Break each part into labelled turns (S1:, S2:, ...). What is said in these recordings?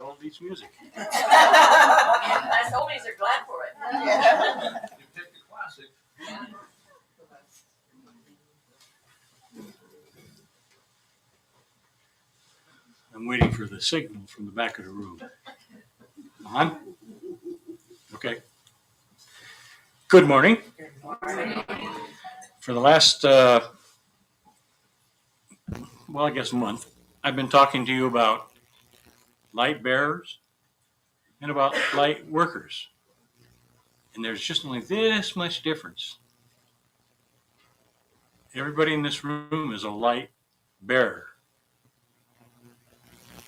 S1: oldies music.
S2: Us oldies are glad for it.
S3: Yeah.
S4: You picked a classic.
S1: I'm waiting for the signal from the back of the room. On? Okay. Good morning. For the last, month, I've been talking to you about light bearers and about light workers. And there's just only this much difference. Everybody in this room is a light bearer.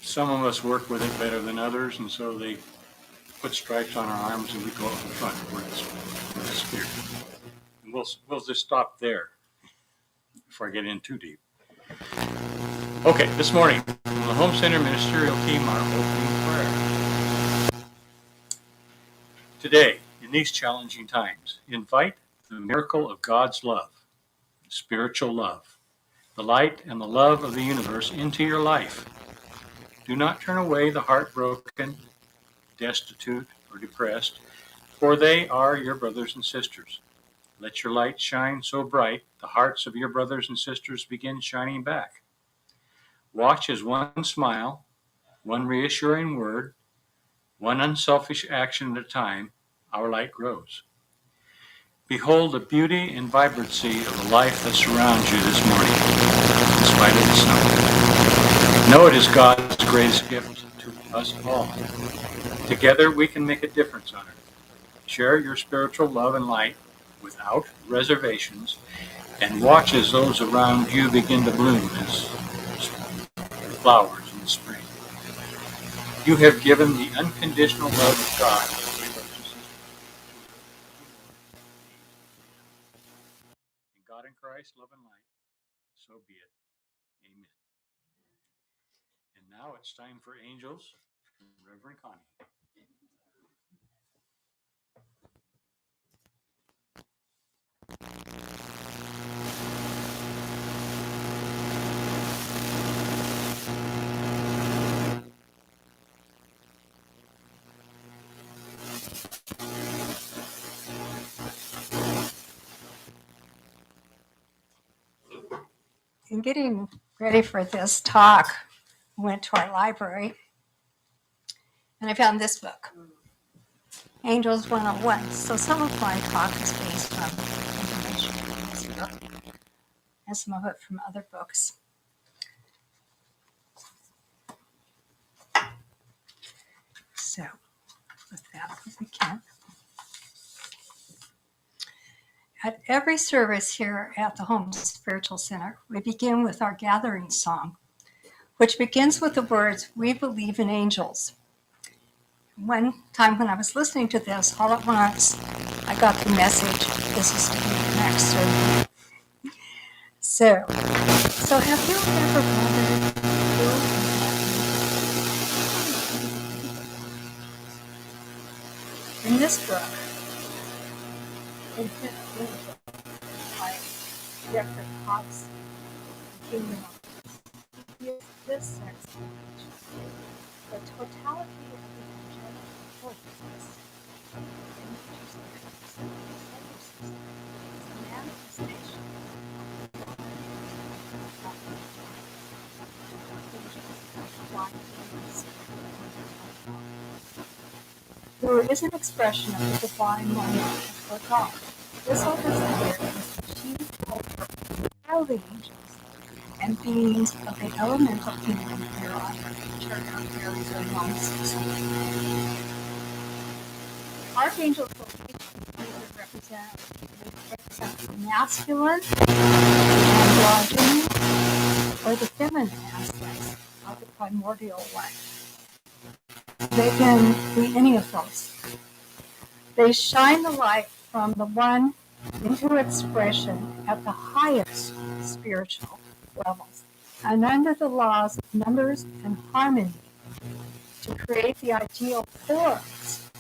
S1: Some of us work with it better than others, and so they put stripes on our arms and we go up in front. We're the spirit. And we'll just stop there before I get in too deep. Okay, this morning, the Home Center Ministerial team are opening prayer. Today, in these challenging times, invite the miracle of God's love, spiritual love, the light and the love of the universe into your life. Do not turn away the heartbroken, destitute, or depressed, for they are your brothers and sisters. Let your light shine so bright, the hearts of your brothers and sisters begin shining back. Watch as one smile, one reassuring word, one unselfish action at a time, our light grows. Behold the beauty and vibrancy of the life that surrounds you this morning, in spite of the snow. Know it is God's greatest gift to us all. Together we can make a difference on it. Share your spiritual love and light without reservations, and watch as those around you begin to bloom as flowers in the spring. You have given the unconditional love of God. In God and Christ, love and light, so be it. Amen. And now it's time for angels from Reverend Connie.
S5: In getting ready for this talk, I went to our library and I found this book, Angels 101. So some of my talk is based on information in this book and some of it from other books. So with that, we begin. At every service here at the Home Spiritual Center, we begin with our gathering song, which begins with the words, "We believe in angels." One time when I was listening to this, all at once, I got the message, this is the next service. So have you ever wondered in this book, in by Jeffrey Hobbs, Kingdom of this sense of the totality of the angelic holiness is a manifestation there is an expression of the divine monarch for God. This offers the chief helper of all the angels and beings of the elemental kingdom thereon, which are not very good monsters. Archangels either represent the masculine, androgynous, or the feminine aspects of the primordial one. They can be any of those. They shine the light from the one into expression at the highest spiritual levels and under the laws of numbers and harmony to create the ideal forms,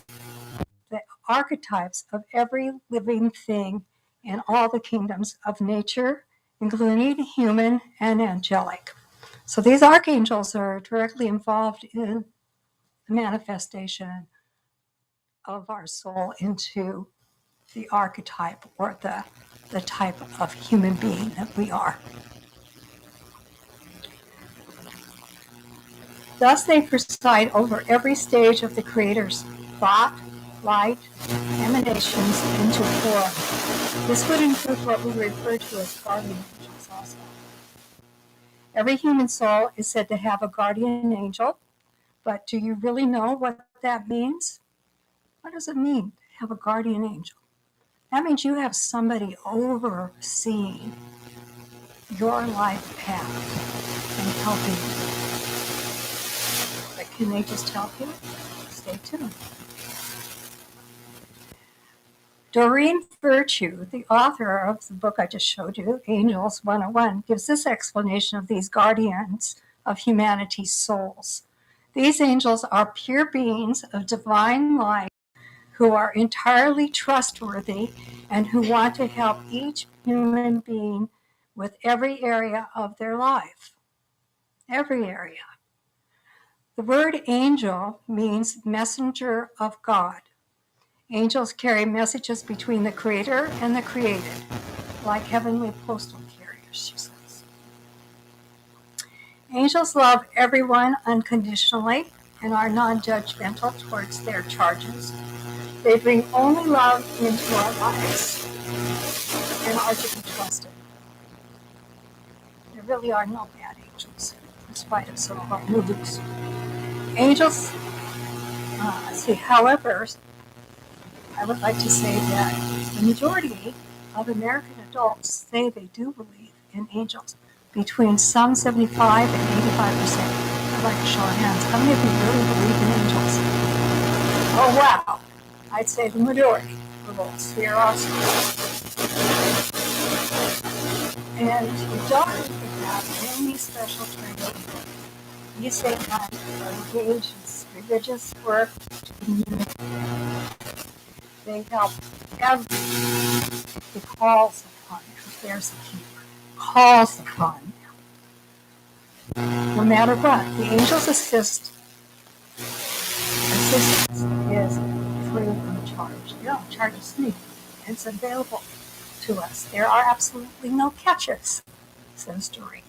S5: the archetypes of every living thing in all the kingdoms of nature, including human and angelic. So these archangels are directly involved in the manifestation of our soul into the archetype or the type of human being that we are. Thus they preside over every stage of the Creator's thought, light, emanations into form. This would include what we refer to as guardian angels also. Every human soul is said to have a guardian angel, but do you really know what that means? What does it mean to have a guardian angel? That means you have somebody overseeing your life path and helping you. But can they just help you? Stay tuned. Doreen Virtue, the author of the book I just showed you, Angels 101, gives this explanation of these guardians of humanity's souls. These angels are pure beings of divine light who are entirely trustworthy and who want to help each human being with every area of their life. Every area. The word angel means messenger of God. Angels carry messages between the Creator and the created, like heavenly postal carriers, she says. Angels love everyone unconditionally and are non-judgmental towards their charges. They bring only love into our lives and are to be trusted. There really are no bad angels, in spite of some of our movies. Angels, however, I would like to say that the majority of American adults say they do believe in angels, between some 75 and 85%. I'd like to show of hands. How many of you really believe in angels? Oh, wow. I'd say the majority of us here also. And you don't have any special training. These Satanists are engaged in religious work to communicate. They help everyone. It calls upon them. There's the key word. Calls upon them. No matter what, the angels' assistance is free of charge. They don't charge us anything. It's available to us. There are absolutely no catches, says Doreen.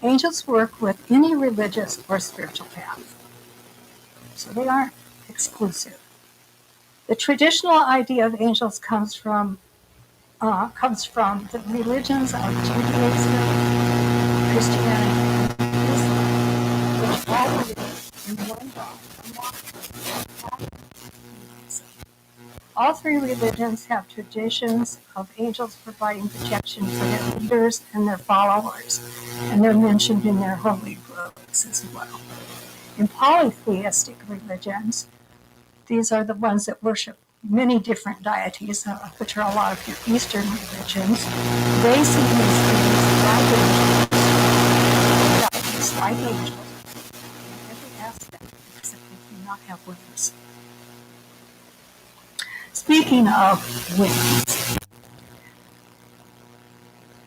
S5: Angels work with any religious or spiritual path, so they aren't exclusive. The traditional idea of angels comes from the religions of Judaism, Christianity, and Islam, which all believe in one God. All three religions have traditions of angels providing protection for their leaders and their followers, and they're mentioned in their holy books as well. In polytheistic religions, these are the ones that worship many different deities, which are a lot of your Eastern religions. They see these things like angels, in every aspect, except they do not have wings. Speaking of wings,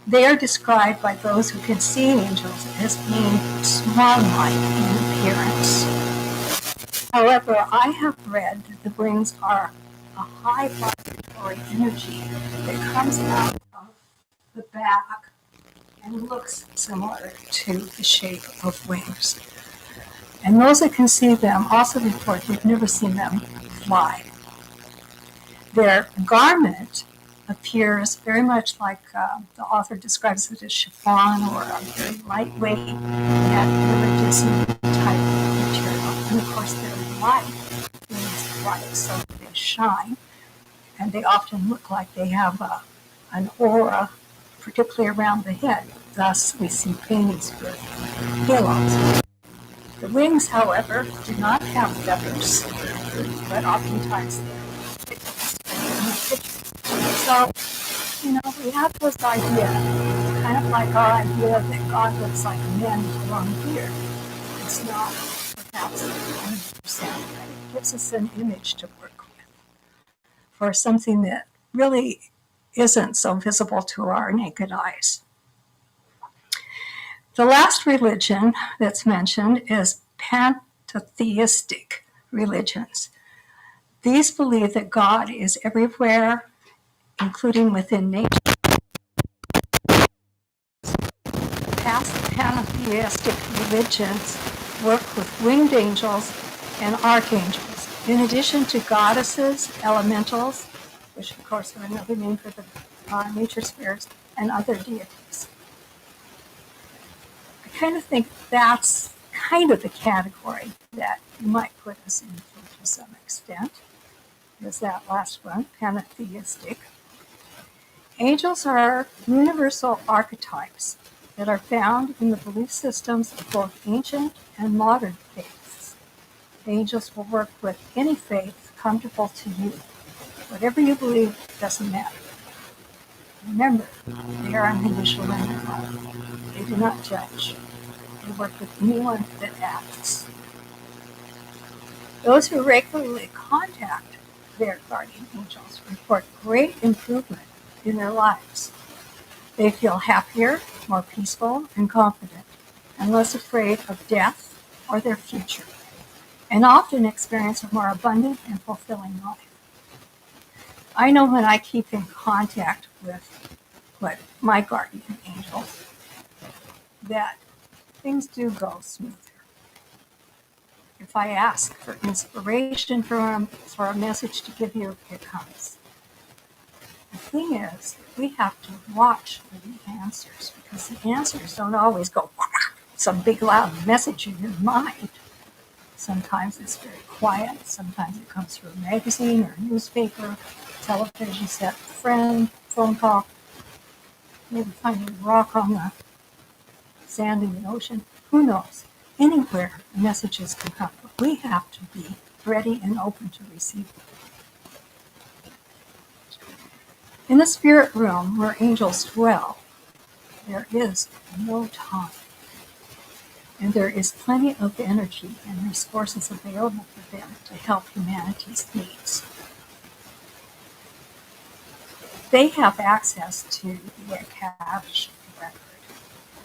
S5: they are described by those who can see angels as being swan-like in appearance. However, I have read that the wings are a high vibratory energy that comes out of the back and looks similar to the shape of wings. And those that can see them also report they've never seen them fly. Their garment appears very much like the author describes it as chiffon or a very lightweight and religious type of material. And of course, their light is bright, so they shine, and they often look like they have an aura, particularly around the head. Thus, we see paintings with halos. The wings, however, do not have feathers, but oftentimes they're. So, we have this idea, kind of like our idea that God looks like a man with a long beard. It's not perhaps 100%, but it gives us an image to work with for something that really isn't so visible to our naked eyes. The last religion that's mentioned is monotheistic religions. These believe that God is everywhere, including within nature. Past pantheistic religions work with winged angels and archangels, in addition to goddesses, elementals, which of course are another name for the nature spirits, and other deities. I kind of think that's kind of the category that you might put us into to some extent, is that last one, pantheistic. Angels are universal archetypes that are found in the belief systems of both ancient and modern faiths. Angels will work with any faith comfortable to you. Whatever you believe doesn't matter. Remember, they are unconditional in their love. They do not judge. They work with anyone that asks. Those who regularly contact their guardian angels report great improvement in their lives. They feel happier, more peaceful, and confident, and less afraid of death or their future, and often experience a more abundant and fulfilling life. I know when I keep in contact with my guardian angels that things do go smoother. If I ask for inspiration for a message to give you, it comes. The thing is, we have to watch for the answers, because the answers don't always go some big loud message in your mind. Sometimes it's very quiet. Sometimes it comes through a magazine or a newspaper, television set, friend, phone call. Maybe finding a rock on the sand in the ocean. Who knows? Anywhere messages can come, but we have to be ready and open to receive them. In the spirit realm where angels dwell, there is no time. And there is plenty of energy and resources available for them to help humanity's needs. They have access to the Akashic record,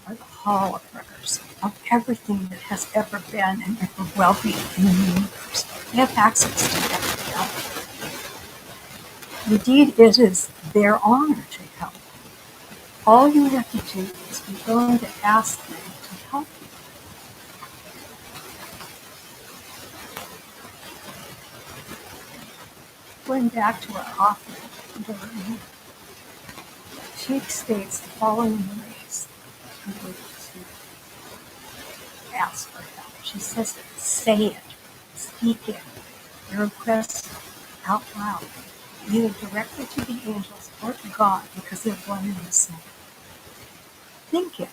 S5: or the Hall of Records, of everything that has ever been and ever will be in the universe. They have access to everything. Indeed, it is their honor to help. All you have to do is be willing to ask them to help you. Going back to our author, she states the following ways to ask for help. She says, say it, speak it, your request out loud, either directly to the angels or to God, because they're one and the same. Think it,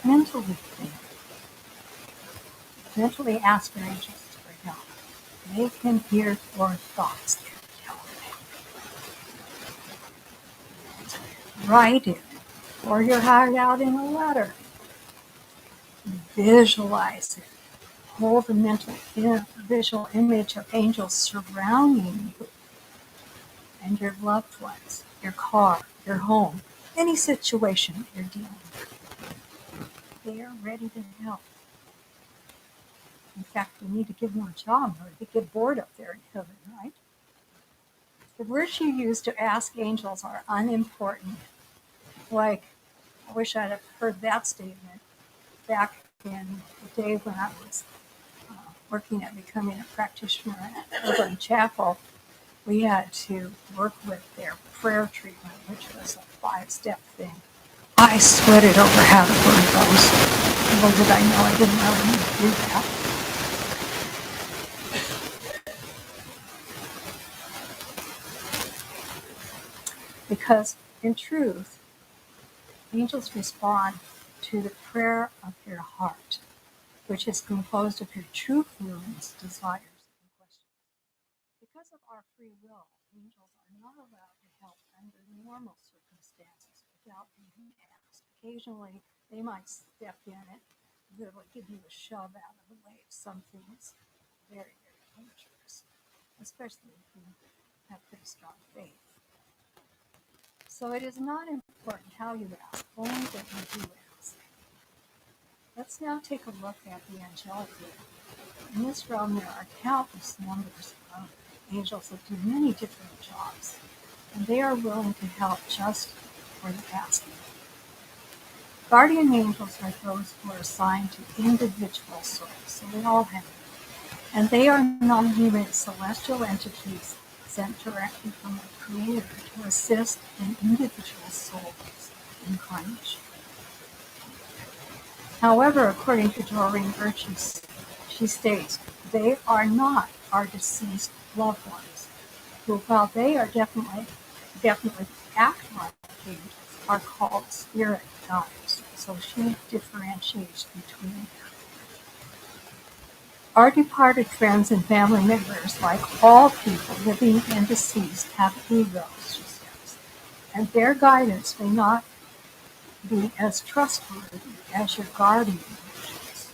S5: mentally think it. Mentally ask your angels for help. They can hear your thoughts. Write it. Pour your heart out in a letter. Visualize it. Hold a mental visual image of angels surrounding you and your loved ones, your car, your home, any situation you're dealing with. They are ready to help. In fact, we need to give them a job or they get bored up there in heaven, right? The words you use to ask angels are unimportant. Like, I wish I'd have heard that statement back in the day when I was working at becoming a practitioner over in Chapel. We had to work with their prayer treatment, which was a 5-step thing. I sweated over how to word those. Little did I know I didn't really need to do that. Because in truth, angels respond to the prayer of your heart, which is composed of your true feelings, desires, and questions. Because of our free will, angels are not allowed to help under normal circumstances without being asked. Occasionally, they might step in and literally give you a shove out of the way of something that's very, very dangerous, especially if you have pretty strong faith. So it is not important how you ask, only that you do ask. Let's now take a look at the angelic realm. in this realm there are countless numbers of angels that do many different jobs, and they are willing to help just for the asking. Guardian angels are those who are assigned to individual souls, so they all have it. And they are non-human celestial entities sent directly from the Creator to assist in individual souls' incarnation. However, according to Doreen Birch's, she states, they are not our deceased loved ones, who, while they are definitely act like angels, are called spirit guides. So she differentiates between them. Our departed friends and family members, like all people living and deceased, have egos, she says, and their guidance may not be as trustworthy as your guardian angels.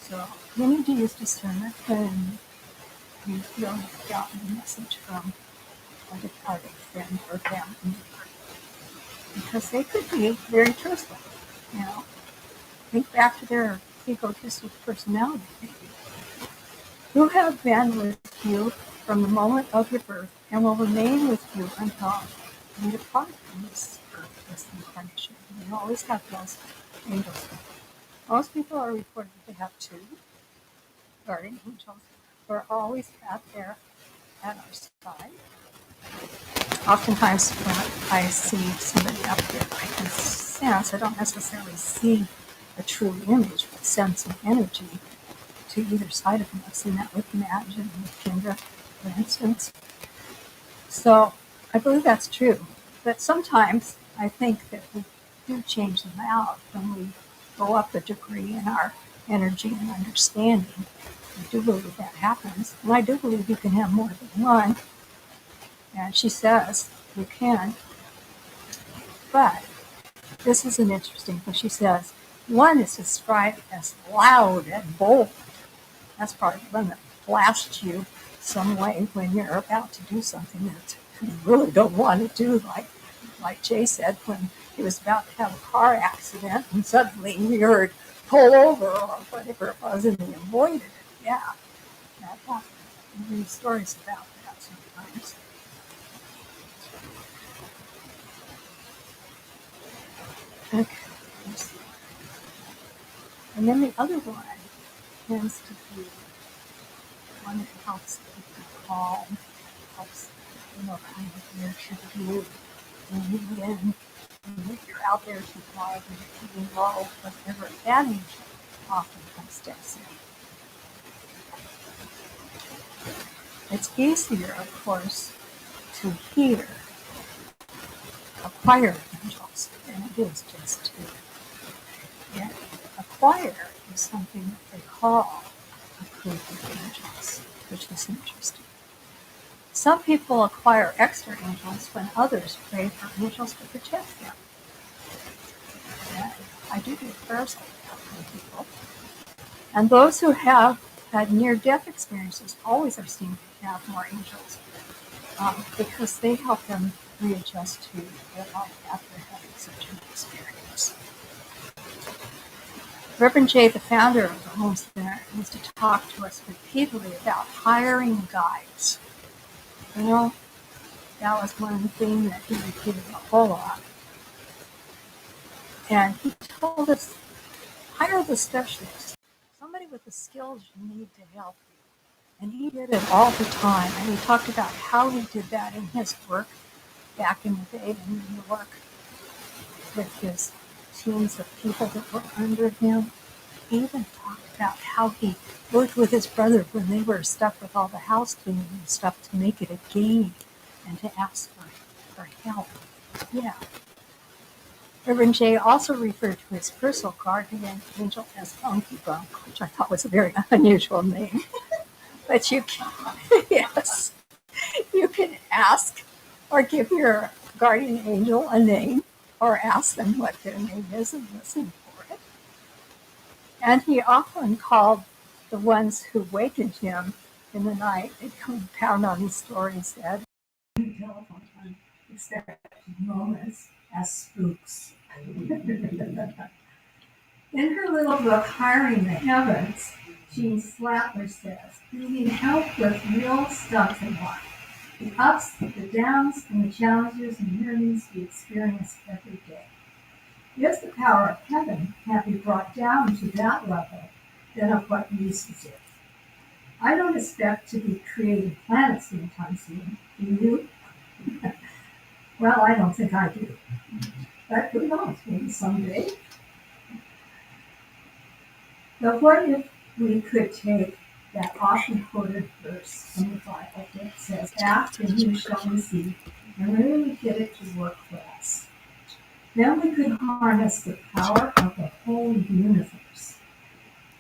S5: So you need to use discernment when you feel you've gotten a message from a departed friend or family member, because they could be very truthful. Think back to their egotistic personality, maybe, who have been with you from the moment of your birth and will remain with you until you depart from this earth, this incarnation. And you always have those angels. Most people are reported to have two guardian angels who are always at our side. Oftentimes when I see somebody up there, I can sense, I don't necessarily see a true image, but sense an energy to either side of them. I've seen that with Madge and with Kendra, for instance. So I believe that's true. But sometimes I think that we do change them out when we go up a degree in our energy and understanding. I do believe that happens. And I do believe you can have more than one. And she says you can. But this is an interesting thing. She says one is described as loud and bold. That's probably the one that blasts you some way when you're about to do something that you really don't want to do, like Jay said, when he was about to have a car accident and suddenly he heard pull over or whatever it was and he avoided it. Yeah, that happens. You read stories about that sometimes. Okay. And then the other one tends to be one that helps keep you calm, helps, kind of nurture you. When you're out there too hard and you're feeling low, whatever, that angel often steps in. It's easier, of course, to hear a choir of angels than it is just to yeah, acquire is something that they call a group of angels, which is interesting. Some people acquire extra angels when others pray for angels to protect them. And I do get prayers like that from people. And those who have had near-death experiences always are seen to have more angels because they help them readjust to their life after having such an experience. Reverend Jay, the founder of the Home Center, used to talk to us repeatedly about hiring guides. That was one thing that he repeated a whole lot. And he told us, hire the specialist, somebody with the skills you need to help you. And he did it all the time. And he talked about how he did that in his work back in the day in New York with his teams of people that were under him. He even talked about how he worked with his brother when they were stuck with all the house cleaning and stuff to make it a game and to ask for help. Yeah. Reverend Jay also referred to his personal guardian angel as Funky Bunk, which I thought was a very unusual name. But you can, yes, you can ask or give your guardian angel a name or ask them what their name is and listen for it. And he often called the ones who wakened him in the night. They'd come pound on his door, he said. Telephone time. He said moments as spooks. In her little book, Hiring the Heavens, Gene Slatler says, "We need help with real stuff in life. The ups, the downs, and the challenges and yearnings we experience every day. If the power of heaven can't be brought down to that level, then of what use is it? I don't expect to be creating planets anytime soon. Do you?" Well, I don't think I do. But who knows, maybe someday. But what if we could take that often quoted verse from the Bible that says, "Ask and you shall receive," and really get it to work for us? Then we could harness the power of the whole universe.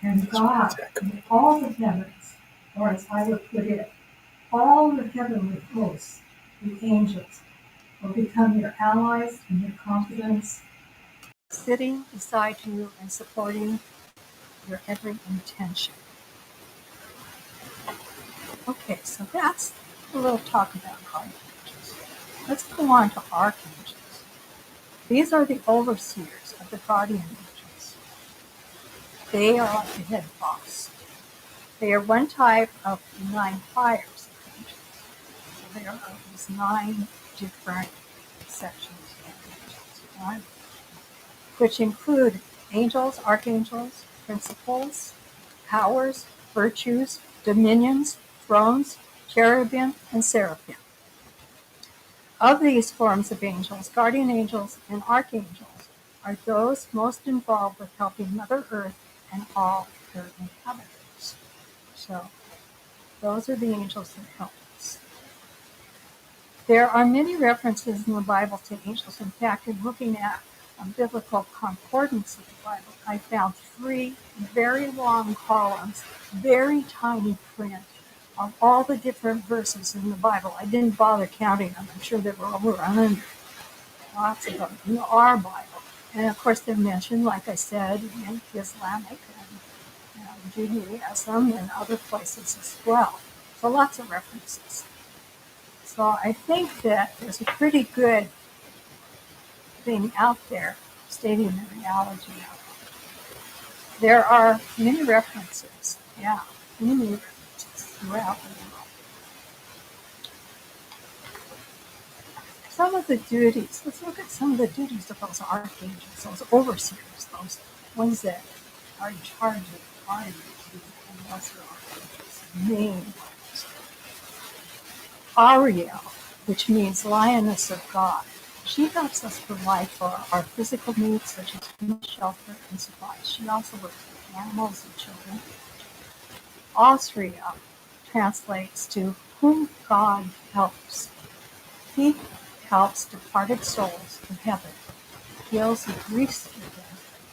S5: And God, in all the heavens, or as I would put it, all the heavenly hosts, the angels, will become your allies and your confidants, sitting beside you and supporting your every intention. Okay, so that's a little talk about archangels. Let's go on to archangels. These are the overseers of the guardian angels. They are like the head boss. They are one type of the 9 fires of angels. So there are these 9 different sections of angels, right? Which include angels, archangels, principles, powers, virtues, dominions, thrones, cherubim, and seraphim. Of these forms of angels, guardian angels and archangels are those most involved with helping Mother Earth and all her inhabitants. So those are the angels that help us. There are many references in the Bible to angels. In fact, in looking at a biblical concordance of the Bible, I found 3 very long columns, very tiny print of all the different verses in the Bible. I didn't bother counting them. I'm sure there were over 100. Lots of them in our Bible. And of course, they're mentioned, like I said, in Islamic and Judaism and other places as well. So lots of references. So I think that there's a pretty good thing out there stating the reality of it. There are many references, many references throughout the world. Some of the duties, let's look at some of the duties of those archangels, those overseers, those ones that are in charge of armies and lesser archangels, main ones. Ariel, which means lioness of God. She helps us provide for our physical needs such as food, shelter, and supplies. She also works with animals and children. Asriel translates to whom God helps. He helps departed souls in heaven, heals the grief-stricken,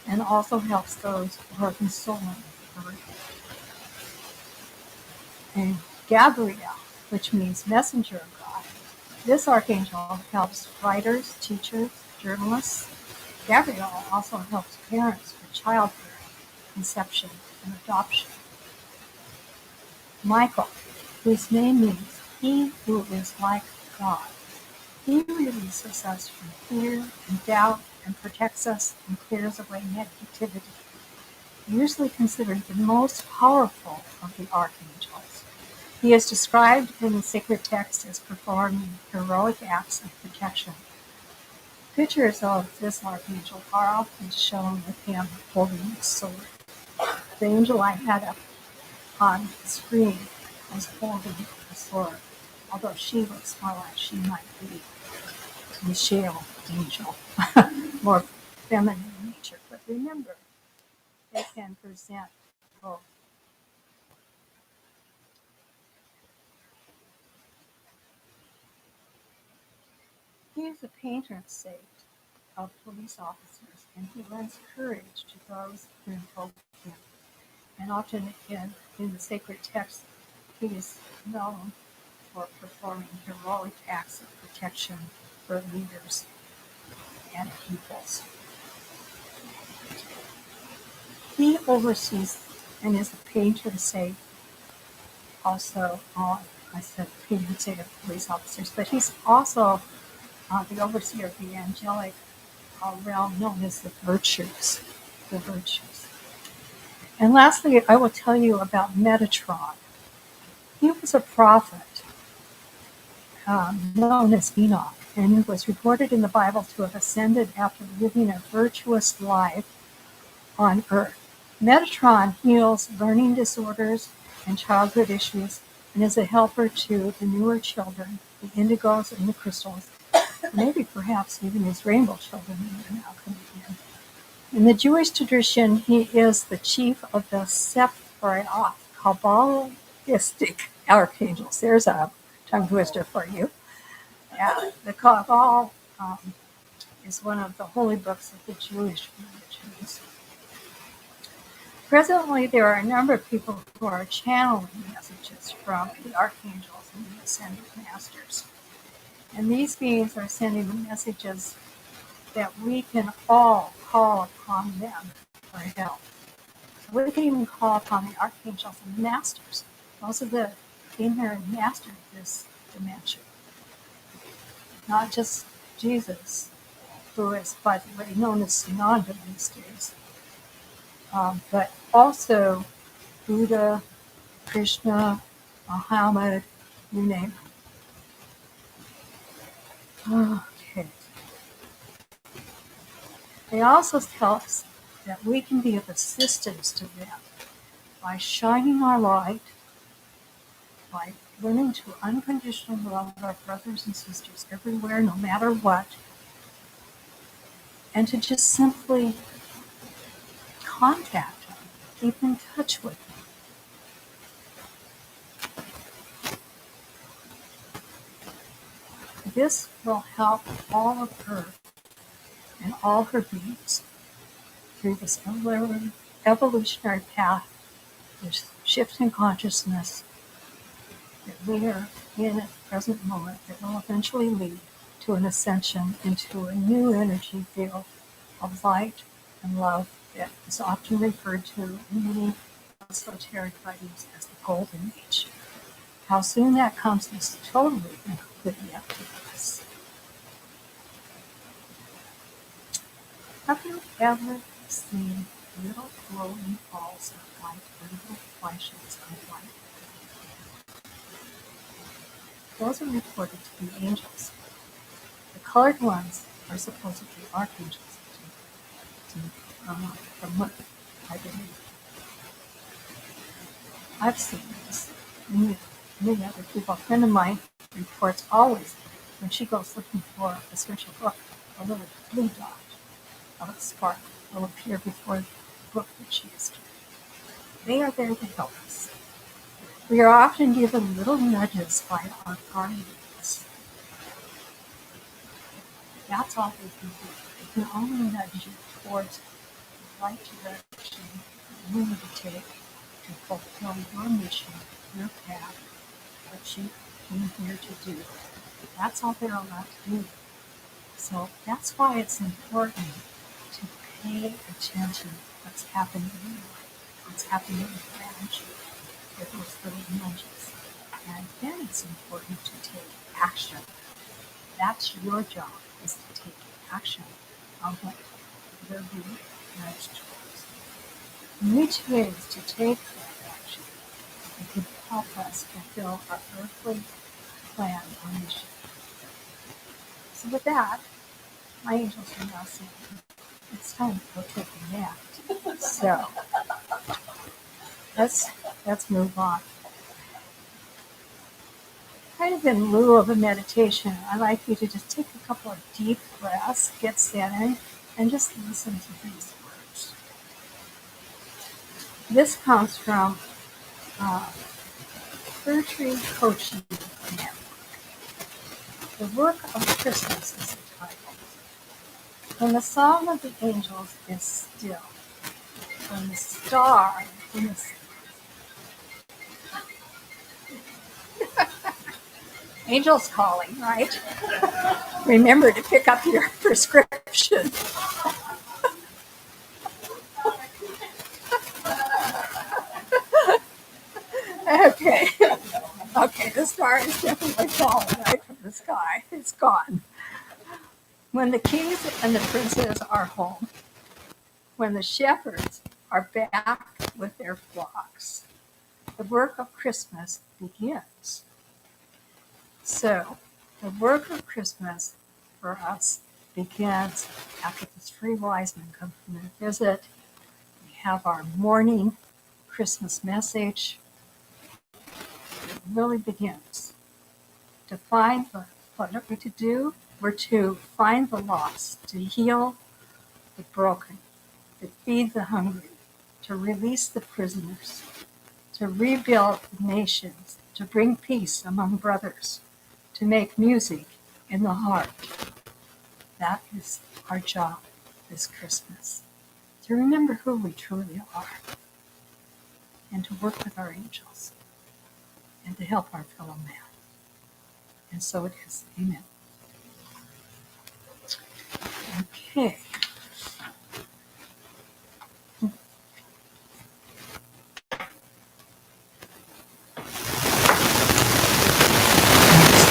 S5: and also helps those who are consoling the bereaved. And Gabriel, which means messenger of God. This archangel helps writers, teachers, journalists. Gabriel also helps parents with childbirth, conception, and adoption. Michael, whose name means he who is like God. He releases us from fear and doubt and protects us and clears away negativity. Usually considered the most powerful of the archangels. He is described in the sacred text as performing heroic acts of protection. Pictures of this archangel are often shown with him holding a sword. The angel I had up on the screen was holding a sword, although she looks more like she might be Michelle angel, more feminine in nature. But remember, they can present both. He is a patron saint of police officers, and he lends courage to those who invoke him. And often in the sacred text, he is known for performing heroic acts of protection for leaders and peoples. He oversees and is a patron saint also I said patron saint of police officers, but he's also the overseer of the angelic realm known as the virtues. And lastly, I will tell you about Metatron. He was a prophet known as Enoch, and he was reported in the Bible to have ascended after living a virtuous life on earth. Metatron heals learning disorders and childhood issues and is a helper to the newer children, the indigos and the crystals, maybe perhaps even his rainbow children that are now coming in. In the Jewish tradition, he is the chief of the Sephiroth, Kabbalistic archangels. There's a tongue twister for you. Yeah, the Kabbalah is one of the holy books of the Jewish religions. Presently, there are a number of people who are channeling messages from the archangels and the ascended masters. And these beings are sending the messages that we can all call upon them for help. So we can even call upon the archangels and the masters. Those are the inherent master of this dimension. Not just Jesus, who is, by the way, known as Sananda these days, but also Buddha, Krishna, Muhammad, you name it. Okay. They also tell us that we can be of assistance to them by shining our light, by learning to unconditionally love our brothers and sisters everywhere, no matter what, and to just simply contact them, keep in touch with them. This will help all of Earth and all her beings through this evolutionary path, this shift in consciousness that we are in at the present moment that will eventually lead to an ascension into a new energy field of light and love that is often referred to in many esoteric writings as the Golden Age. How soon that comes is totally and completely up to us. Have you ever seen little glowing balls of light or little flashes of light? Those are reported to be angels. The colored ones are supposedly archangels, from what I believe. I've seen this. Many other people. A friend of mine reports always when she goes looking for a spiritual book, a little blue dot of a spark will appear before the book that she is reading. They are there to help us. We are often given little nudges by our guardians. That's all they can do. They can only nudge you towards the right direction that you need to take to fulfill your mission, your path, what you came here to do. That's all they're allowed to do. So that's why it's important to pay attention to what's happening in your life, what's happening around you with those little nudges. And then it's important to take action. That's your job, is to take action on what you're being nudged towards. And which ways to take that action that could help us fulfill our earthly plan or mission. So with that, my angels are now saying, it's time to go take a nap. So let's move on. Kind of in lieu of a meditation, I'd like you to just take a couple of deep breaths, get centered, and just listen to these words. This comes from Surgery Coaching Network. The Work of Christmas is the title. When the song of the angels is still, when the star in the Angel's calling, right? Remember to pick up your prescription. Okay. Okay, the star is definitely falling right from the sky. It's gone. When the kings and the princes are home, when the shepherds are back with their flocks. The work of Christmas begins. So, the work of Christmas for us begins after the three wise men come from their visit. We have our morning Christmas message. It really begins. To find what are we to do? We're to find the lost, to heal the broken, to feed the hungry, to release the prisoners, to rebuild nations, to bring peace among brothers, to make music in the heart. That is our job this Christmas. To remember who we truly are and to work with our angels and to help our fellow man. And so it is. Amen. Okay.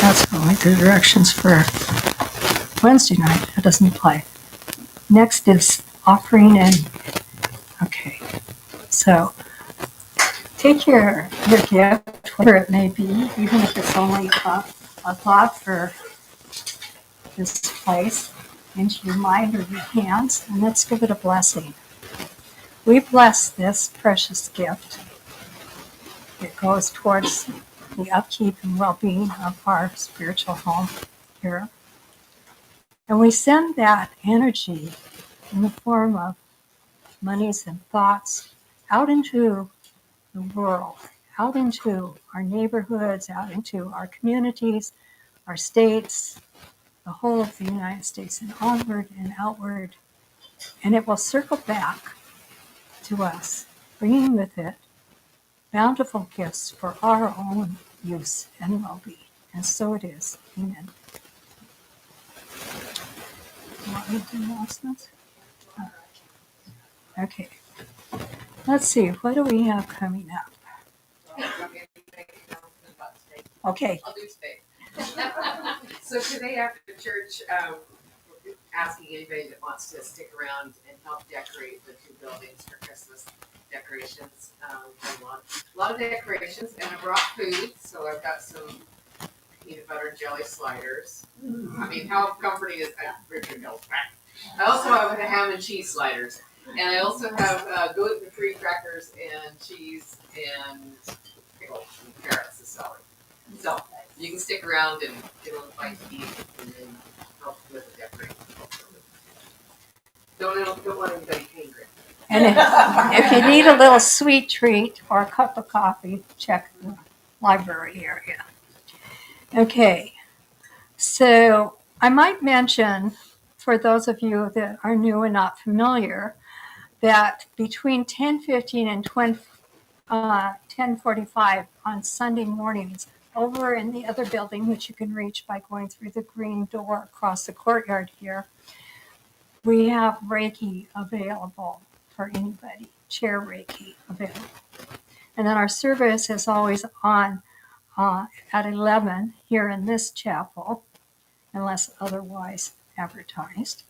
S5: That's only the directions for Wednesday night. That doesn't apply. Next is offering and okay. So take your gift, whatever it may be, even if it's only a thought for this place, into your mind or your hands, and let's give it a blessing. We bless this precious gift. It goes towards the upkeep and well-being of our spiritual home here. And we send that energy in the form of monies and thoughts out into the world, out into our neighborhoods, out into our communities, our states, the whole of the United States, and onward and outward. And it will circle back to us, bringing with it bountiful gifts for our own use and well-being. And so it is. Amen. You want me to do announcements? Okay. Let's see. What do we have coming up? Okay.
S3: I'll do today. So today after church, we're asking anybody that wants to stick around and help decorate the two buildings for Christmas decorations. A lot of decorations, and I brought food, so I've got some peanut butter and jelly sliders. I mean, how comforting is that? Richard knows that. I also have the ham and cheese sliders, and I also have gluten-free crackers and cheese and pickles and carrots and celery. So you can stick around and get a little bite to eat, and then help with the decorating. Don't want anybody hangry.
S5: And if you need a little sweet treat or a cup of coffee, check the library area. Okay, so I might mention, for those of you that are new and not familiar, that between 10:15 and 10:45 on Sunday mornings, over in the other building, which you can reach by going through the green door across the courtyard here, we have Reiki available for anybody, chair Reiki available. And then our service is always on at 11 here in this chapel, unless otherwise advertised.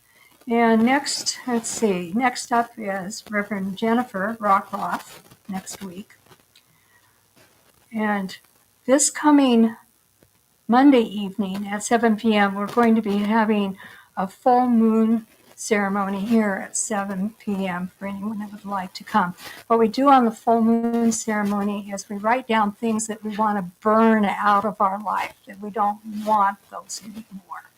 S5: And next, let's see, next up is Reverend Jennifer Rockroff next week. And this coming Monday evening at 7 p.m., we're going to be having a full moon ceremony here at 7 p.m. for anyone that would like to come. What we do on the full moon ceremony is we write down things that we want to burn out of our life, that we don't want those anymore.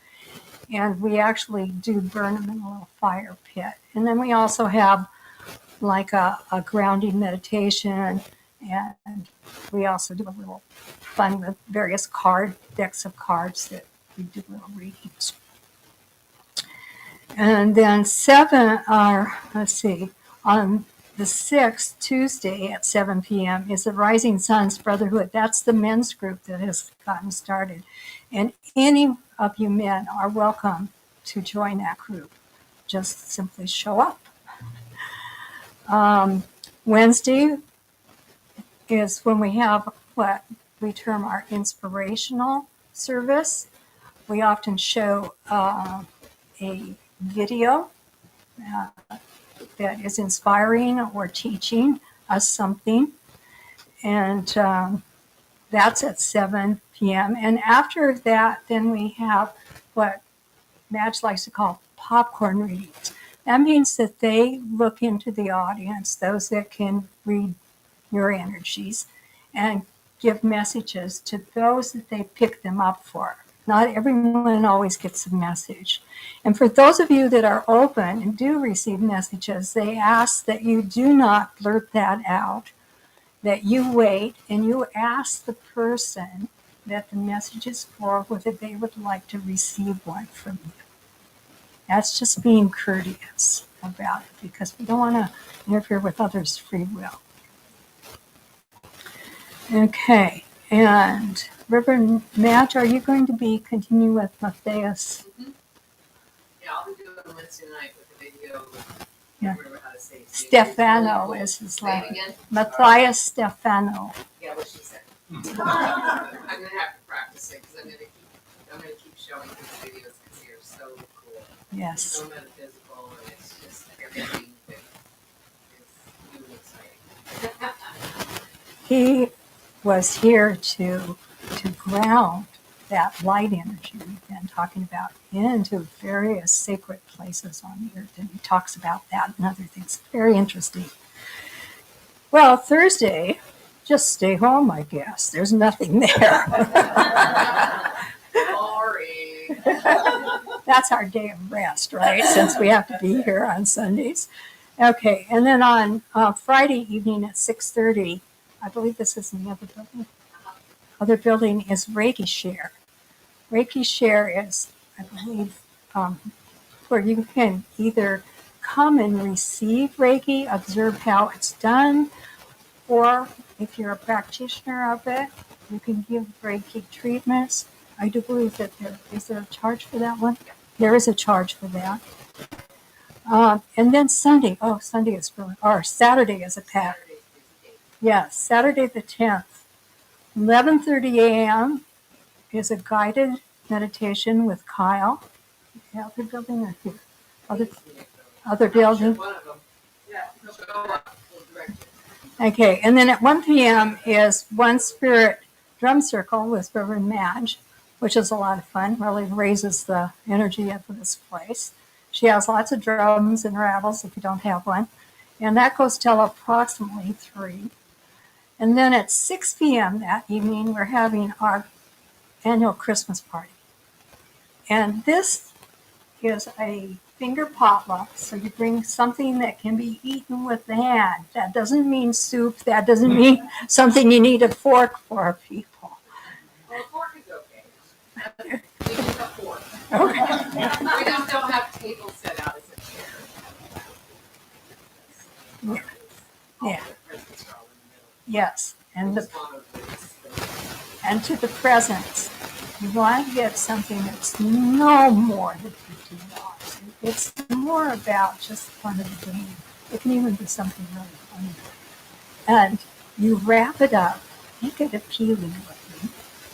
S5: And we actually do burn them in a little fire pit. And then we also have like a grounding meditation, and we also do a little fun with various decks of cards that we do little readings. And then on the 6th, Tuesday at 7 p.m. is the Rising Suns Brotherhood. That's the men's group that has gotten started. And any of you men are welcome to join that group. Just simply show up. Wednesday is when we have what we term our inspirational service. We often show a video that is inspiring or teaching us something. And that's at 7 p.m. And after that, then we have what Madge likes to call popcorn readings. That means that they look into the audience, those that can read your energies, and give messages to those that they pick them up for. Not everyone always gets a message. And for those of you that are open and do receive messages, they ask that you do not blurt that out, that you wait and you ask the person that the message is for whether they would like to receive one from you. That's just being courteous about it, because we don't want to interfere with others' free will. Okay, and Reverend Matt, are you going to be continuing with Matthias?
S3: Yeah, I'll be doing it Wednesday night with the video.
S5: Yeah.
S3: I remember how to say it.
S5: Stefano is his
S3: Say it
S5: name.
S3: again?
S5: Matthias Stefano.
S3: Yeah, what she said. I'm gonna have to practice it because I'm gonna keep showing these videos because they're so cool.
S5: Yes.
S3: So metaphysical, and it's just everything that is new and exciting.
S5: He was here to ground that light energy we've been talking about into various sacred places on the earth. And he talks about that and other things. Very interesting. Well, Thursday, just stay home, I guess. There's nothing there.
S3: Sorry.
S5: That's our day of rest, right? Since we have to be here on Sundays. Okay, and then on Friday evening at 6:30, I believe this is in the other building. Other building is Reiki Share. Reiki Share is, I believe, where you can either come and receive Reiki, observe how it's done, or if you're a practitioner of it, you can give Reiki treatments. I do believe that is there a charge for that one? There is a charge for that. And then Sunday is really, or Saturday is a pack. Yes, Saturday the 10th, 11:30 a.m. is a guided meditation with Kyle. The other building or here? Other building.
S3: One of them. Yeah, he'll go up. We'll direct you.
S5: Okay, and then at 1 p.m. is One Spirit Drum Circle with Reverend Madge, which is a lot of fun, really raises the energy of this place. She has lots of drums and rattles if you don't have one. And that goes till approximately 3. And then at 6 p.m. that evening, we're having our annual Christmas party. And this is a finger potluck, so you bring something that can be eaten with the hand. That doesn't mean soup. That doesn't mean something you need a fork for, people.
S3: Well, a fork is okay. We can have fork.
S5: Okay.
S3: We just don't have tables set out as a chair.
S5: Yeah. Yes. And to the presents, you want to get something that's no more than $15. It's more about just fun of the game. It can even be something really funny. And you wrap it up, make it appealing looking,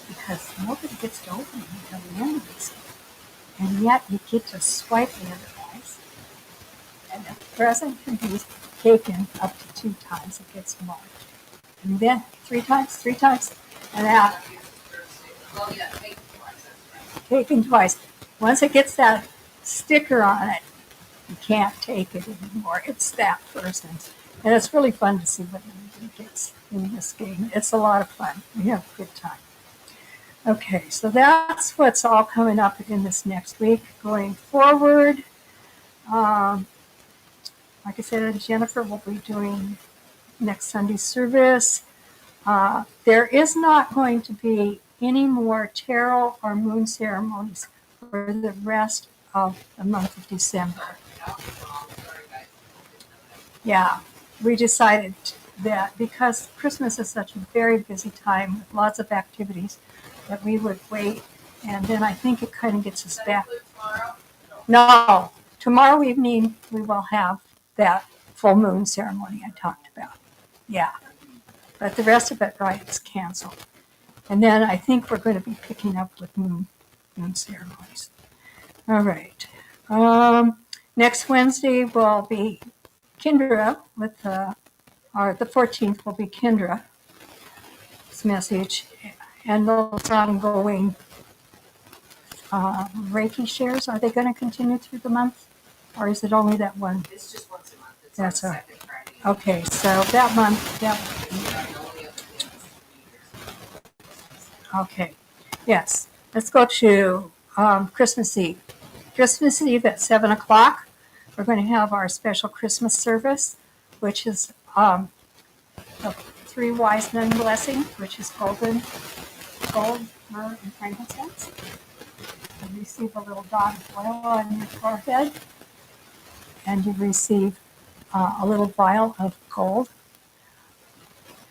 S5: because nobody gets to open it until the end of this game. And yet you get to swipe the otherwise. And the present can be taken up to 2 times. It gets marked. And then 3 times, and out.
S3: Well, yeah, take it twice, that's right.
S5: Taken twice. Once it gets that sticker on it, you can't take it anymore. It's that person's. And it's really fun to see what everybody gets in this game. It's a lot of fun. We have a good time. Okay, so that's what's all coming up in this next week. Going forward, like I said, Jennifer will be doing next Sunday's service. There is not going to be any more tarot or moon ceremonies for the rest of the month of December. Yeah, we decided that because Christmas is such a very busy time with lots of activities, that we would wait, and then I think it kind of gets us back.
S3: Tomorrow?
S5: No, tomorrow evening we will have that full moon ceremony I talked about. Yeah, but the rest of it, right, is canceled. And then I think we're going to be picking up with moon ceremonies. All right. Next Wednesday will be Kendra with the 14th will be Kendra's message, and those ongoing Reiki shares. Are they going to continue through the month, or is it only that one?
S3: It's just once a month. It's
S5: That's
S3: on
S5: all
S3: the
S5: right.
S3: second Friday.
S5: Okay, so that month, okay, yes. Let's go to Christmas Eve. Christmas Eve at 7 o'clock, we're going to have our special Christmas service, which is the three wise men blessing, which is gold, myrrh, and frankincense. You receive a little dot of oil on your forehead, and you receive a little vial of gold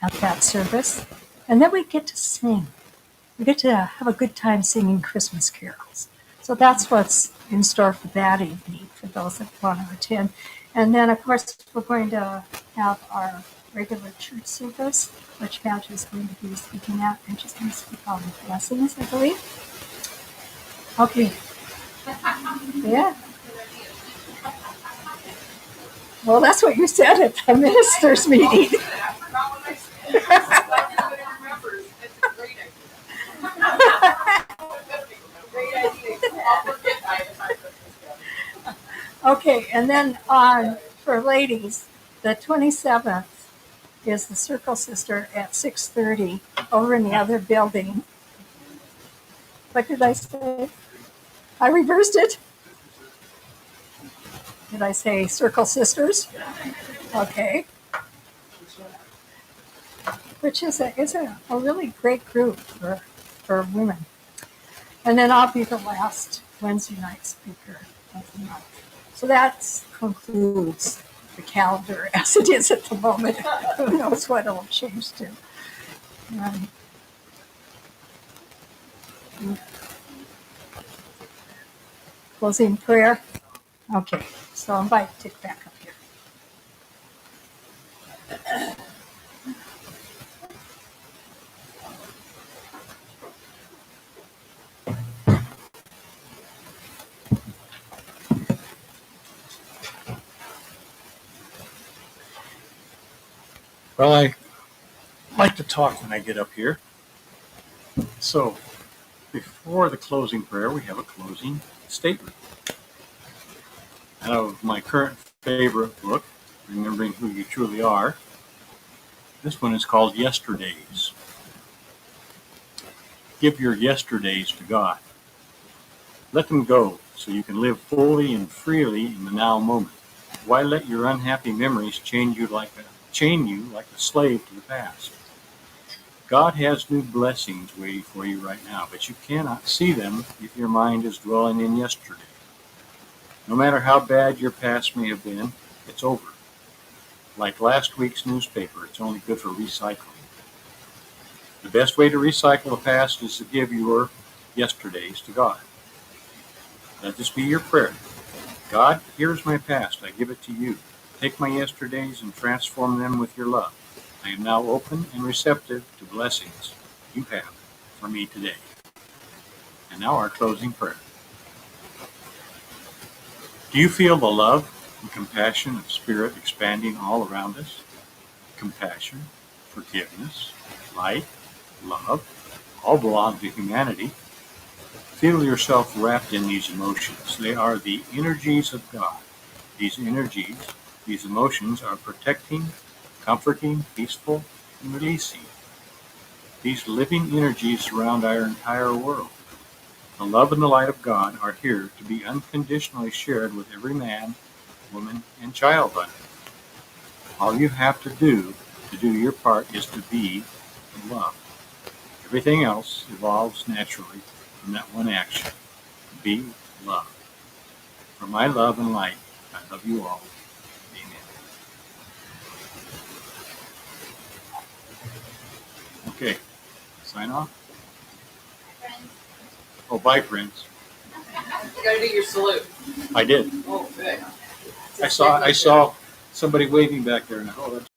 S5: at that service. And then we get to sing. We get to have a good time singing Christmas carols. So that's what's in store for that evening for those that want to attend. And then, of course, we're going to have our regular church service, which Madge is going to be speaking at, and she's going to speak on blessings, I believe. Okay. Yeah. Well, that's what you said at the ministers' meeting.
S3: I forgot what I said. Everybody remembers. It's a great idea. Great idea. I'll forget by the time this goes.
S5: Okay, and then for ladies, the 27th is the Circle Sister at 6:30 over in the other building. What did I say? I reversed it. Did I say Circle Sisters? Okay. Which is a really great group for women. And then I'll be the last Wednesday night speaker of the month. So that concludes the calendar as it is at the moment. Who knows what it'll change to. Closing prayer. Okay, so I invite Dick back up here.
S1: Well, I like to talk when I get up here. So, before the closing prayer, we have a closing statement. Out of my current favorite book, Remembering Who You Truly Are, this one is called Yesterdays. Give your yesterdays to God. Let them go so you can live fully and freely in the now moment. Why let your unhappy memories chain you like a slave to the past? God has new blessings waiting for you right now, but you cannot see them if your mind is dwelling in yesterday. No matter how bad your past may have been, it's over. Like last week's newspaper, it's only good for recycling. The best way to recycle the past is to give your yesterdays to God. Let this be your prayer. God, here's my past. I give it to you. Take my yesterdays and transform them with your love. I am now open and receptive to blessings you have for me today. And now our closing prayer. Do you feel the love and compassion of Spirit expanding all around us? Compassion, forgiveness, light, love, all belong to humanity. Feel yourself wrapped in these emotions. They are the energies of God. These energies, these emotions are protecting, comforting, peaceful, and releasing. These living energies surround our entire world. The love and the light of God are here to be unconditionally shared with every man, woman, and child on earth. All you have to do your part is to be love. Everything else evolves naturally from that one action. Be love. For my love and light, I love you all. Amen. Okay, sign off. Oh, bye, friends.
S3: You gotta do your salute.
S1: I did.
S3: Oh, good.
S1: I saw somebody waving back there, and oh, that's